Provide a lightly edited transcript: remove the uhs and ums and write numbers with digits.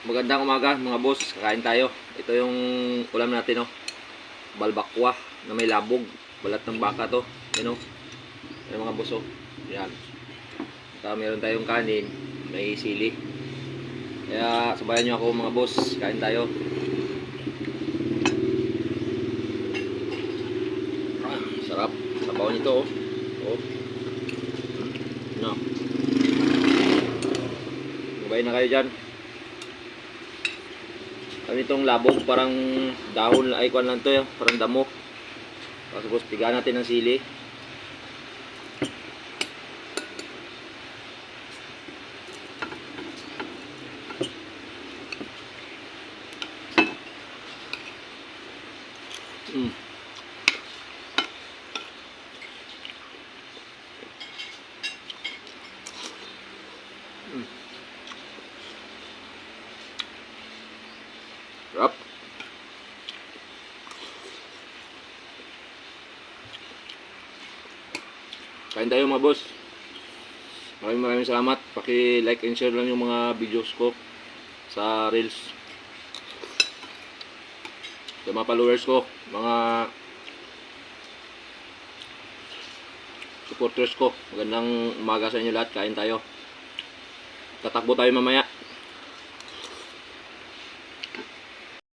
Magandang umaga mga boss, kakain tayo. Ito yung ulam natin, oh. Balbakwa na may labog, balat ng baka to. Yan, oh. Yan mga boss, oh. Yan. Saka meron tayong kanin, may sili. Kaya sabayan nyo ako mga boss, kain tayo. Sarap, sabaw nito, oh. Oh. No. Sabayan na kayo dyan. Ano itong labog, parang dahon, ay kwan lang to, parang damo. Tapos pigaan natin ng sili. Mm. Mm. Sarap. Kain tayo mga boss. Maraming salamat. Paki-like and share lang yung mga videos ko sa Reels. Sa mga followers ko, mga supporters ko. Magandang umaga sa inyo lahat. Kain tayo. Tatakbo tayo mamaya.